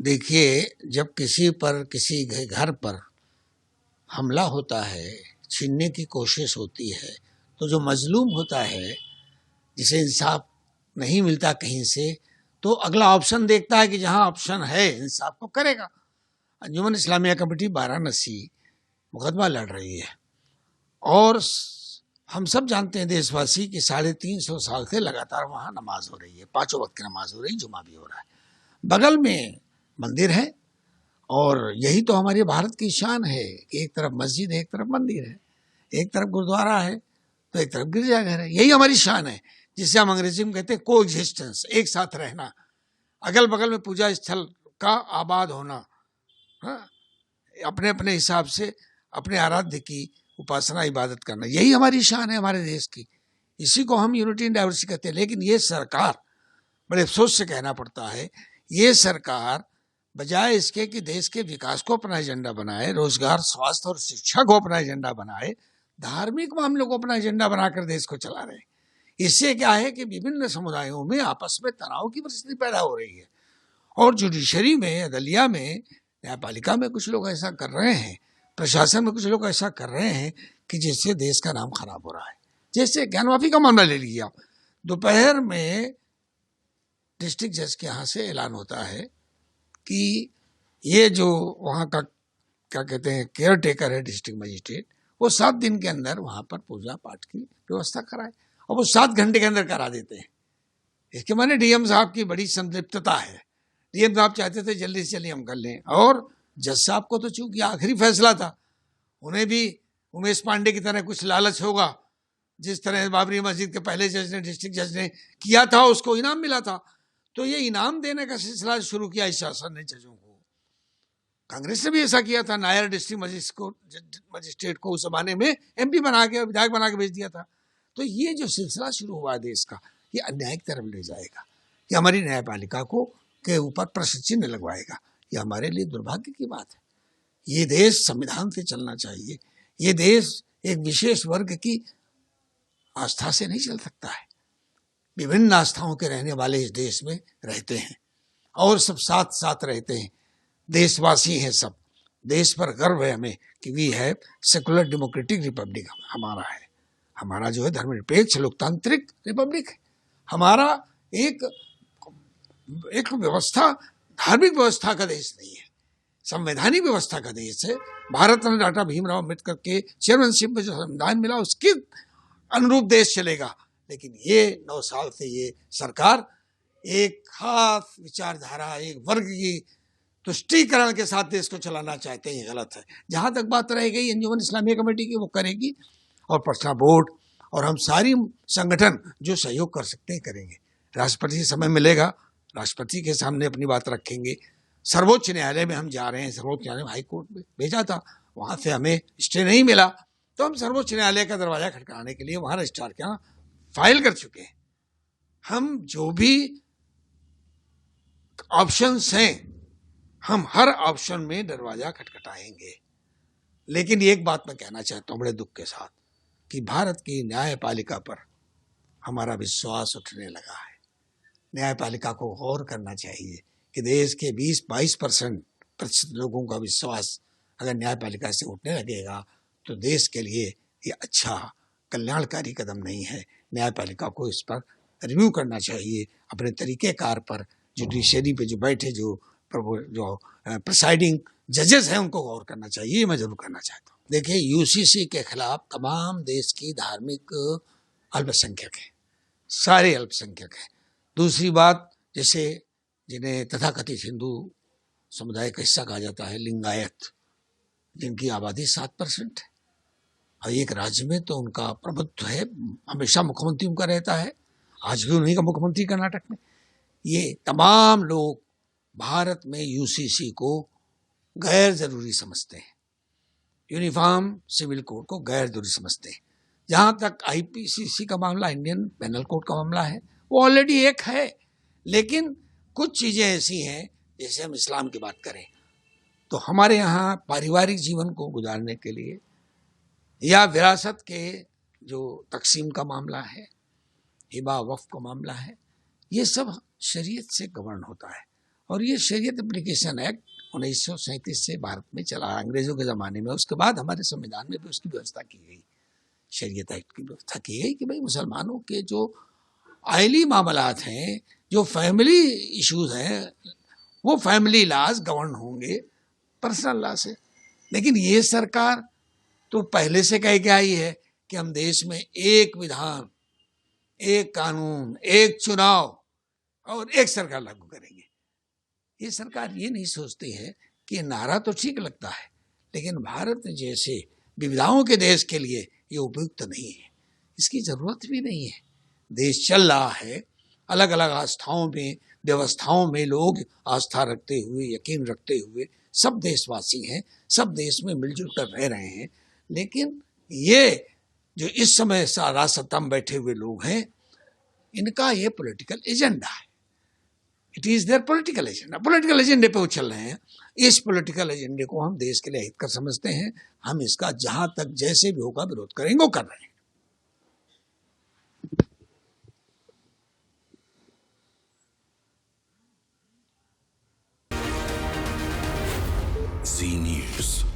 देखिए, जब किसी पर किसी घर पर हमला होता है, छीनने की कोशिश होती है, तो जो मजलूम होता है, जिसे इंसाफ नहीं मिलता कहीं से, तो अगला ऑप्शन देखता है कि जहां ऑप्शन है इंसाफ को करेगा। अंजुमन इस्लामिया कमेटी वाराणसी मुकदमा लड़ रही है और हम सब जानते हैं देशवासी कि 350 साल से लगातार वहां नमाज हो रही है, 5 वक्त की नमाज हो रही है, जुमा भी हो रहा है। बगल में मंदिर है और यही तो हमारे भारत की शान है कि एक तरफ मस्जिद है, एक तरफ मंदिर है, एक तरफ गुरुद्वारा है तो एक तरफ गिरजाघर है। यही हमारी शान है, जिसे हम अंग्रेजी में कहते हैं को एग्जिस्टेंस, एक साथ रहना, अगल बगल में पूजा स्थल का आबाद होना, हाँ? अपने अपने हिसाब से अपने आराध्य की उपासना इबादत करना, यही हमारी शान है हमारे देश की। इसी को हम यूनिटी इन डाइवर्सिटी कहते हैं। लेकिन ये सरकार, बड़े अफसोस से कहना पड़ता है, ये सरकार बजाय इसके कि देश के विकास को अपना एजेंडा बनाए, रोजगार, स्वास्थ्य और शिक्षा को अपना एजेंडा बनाए, धार्मिक मामलों को अपना एजेंडा बनाकर देश को चला रहे हैं। इससे क्या है कि विभिन्न समुदायों में आपस में तनाव की परिस्थिति पैदा हो रही है और जुडिशरी में, अदलिया में, न्यायपालिका में कुछ लोग ऐसा कर रहे हैं, प्रशासन में कुछ लोग ऐसा कर रहे हैं कि जिससे देश का नाम खराब हो रहा है। जैसे ज्ञान माफी का मामला ले लीजिए आप, दोपहर में डिस्ट्रिक्ट जज के यहाँ से ऐलान होता है कि ये जो वहाँ का क्या कहते हैं केयर टेकर है डिस्ट्रिक्ट मजिस्ट्रेट, वो 7 दिन के अंदर वहाँ पर पूजा पाठ की व्यवस्था कराए और वो 7 घंटे के अंदर करा देते हैं। इसके माने डीएम साहब की बड़ी संतृप्तता है। डीएम साहब चाहते थे जल्दी से जल्दी हम कर लें, और जज साहब को तो चूंकि आखिरी फैसला था, उन्हें भी उमेश पांडे की तरह कुछ लालच होगा, जिस तरह बाबरी मस्जिद के पहले जज ने, डिस्ट्रिक्ट जज ने किया था, उसको इनाम मिला था, तो ये इनाम देने का सिलसिला शुरू किया इस शासन ने जजों को। कांग्रेस ने भी ऐसा किया था, नायर डिस्ट्रिक्ट मजिस्ट्रेट को उस जमाने में एमपी बना के, विधायक बना के भेज दिया था। तो ये जो सिलसिला शुरू हुआ देश का, ये अन्याय की तरफ ले जाएगा, ये हमारी न्यायपालिका को के ऊपर प्रश्न चिन्ह लगवाएगा। ये हमारे लिए दुर्भाग्य की बात है। ये देश संविधान से चलना चाहिए। ये देश एक विशेष वर्ग की आस्था से नहीं चल सकता है। विभिन्न आस्थाओं के रहने वाले इस देश में रहते हैं और सब साथ साथ रहते हैं, देशवासी हैं सब। देश पर गर्व है हमें कि वी है सेकुलर डेमोक्रेटिक रिपब्लिक हमारा है। हमारा जो है धर्मनिरपेक्ष लोकतांत्रिक रिपब्लिक है। हमारा एक व्यवस्था, धार्मिक व्यवस्था का देश नहीं है, संवैधानिक व्यवस्था का देश है। भारत ने डॉक्टर भीमराव अम्बेडकर के चेयरमैनशिप में जो संविधान मिला उसके अनुरूप देश चलेगा। लेकिन ये 9 साल से ये सरकार एक खास विचारधारा, एक वर्ग की तुष्टीकरण के साथ देश को चलाना चाहते हैं। ये गलत है। जहां तक बात रह गई अंजुमन इस्लामिया कमेटी की, वो करेगी, और पटना बोर्ड और हम सारी संगठन जो सहयोग कर सकते हैं करेंगे। राष्ट्रपति से समय मिलेगा, राष्ट्रपति के सामने अपनी बात रखेंगे। सर्वोच्च न्यायालय में हम जा रहे हैं, सर्वोच्च न्यायालय हाई कोर्ट में भेजा था, वहां से हमें स्टे नहीं मिला, तो हम सर्वोच्च न्यायालय का दरवाजा खटकाने के लिए वहां रजिस्ट्रार के यहाँ फाइल कर चुके हैं। हम जो भी ऑप्शंस हैं, हम हर ऑप्शन में दरवाजा खटखटाएंगे। लेकिन एक बात मैं कहना चाहता हूं बड़े दुख के साथ, कि भारत की न्यायपालिका पर हमारा विश्वास उठने लगा है। न्यायपालिका को गौर करना चाहिए कि देश के 20-22% लोगों का विश्वास अगर न्यायपालिका से उठने लगेगा तो देश के लिए ये अच्छा कल्याणकारी कदम नहीं है। न्यायपालिका को इस पर रिव्यू करना चाहिए, अपने तरीक़ेकार पर। जुडिशरी पे जो बैठे जो प्रिसाइडिंग जजेस हैं उनको गौर करना चाहिए, मैं जरूर करना चाहता हूँ। देखिए, यूसीसी के खिलाफ तमाम देश की धार्मिक अल्पसंख्यक हैं, सारे अल्पसंख्यक हैं। दूसरी बात, जैसे जिन्हें तथाकथित हिंदू समुदाय का हिस्सा कहा जाता है, लिंगायत, जिनकी आबादी 7% है, और एक राज्य में तो उनका प्रभुत्व है, हमेशा मुख्यमंत्री उनका रहता है, आज भी उन्हीं का मुख्यमंत्री कर्नाटक में। ये तमाम लोग भारत में यूसीसी को गैर जरूरी समझते हैं, यूनिफॉर्म सिविल कोड को गैर जरूरी समझते हैं। जहाँ तक आईपीसीसी का मामला, इंडियन पेनल कोड का मामला है, वो ऑलरेडी एक है, लेकिन कुछ चीज़ें ऐसी हैं, जैसे हम इस्लाम की बात करें तो हमारे यहाँ पारिवारिक जीवन को गुजारने के लिए, या विरासत के जो तकसीम का मामला है, हिबा वक्फ का मामला है, ये सब शरीयत से गवर्न होता है। और ये शरीयत एप्लीकेशन एक्ट 1937 से भारत में चला अंग्रेजों के ज़माने में। उसके बाद हमारे संविधान में भी उसकी व्यवस्था की गई, शरीयत एक्ट की व्यवस्था की गई कि भाई मुसलमानों के जो आइली मामलात हैं, जो फैमिली इश्यूज हैं, वो फैमिली लाज गवर्न होंगे पर्सनल लॉ से। लेकिन ये सरकार तो पहले से कह के आई है कि हम देश में एक विधान, एक कानून, एक चुनाव और एक सरकार लागू करेंगे। ये सरकार ये नहीं सोचती है कि नारा तो ठीक लगता है, लेकिन भारत जैसे विविधाओं के देश के लिए ये उपयुक्त नहीं है, इसकी जरूरत भी नहीं है। देश चल रहा है, अलग अलग आस्थाओं में, व्यवस्थाओं में लोग आस्था रखते हुए, यकीन रखते हुए सब देशवासी हैं, सब देश में मिलजुल कर रह रहे हैं। लेकिन ये जो इस समय सारा सत्ता में बैठे हुए लोग हैं, इनका ये पॉलिटिकल एजेंडा है। It is there political agenda, political एजेंडे पे वो चल रहे हैं। इस पॉलिटिकल एजेंडे को हम देश के लिए हित कर समझते हैं, हम इसका जहां तक जैसे भी होगा विरोध करेंगे, वो कर रहे हैं। Z News.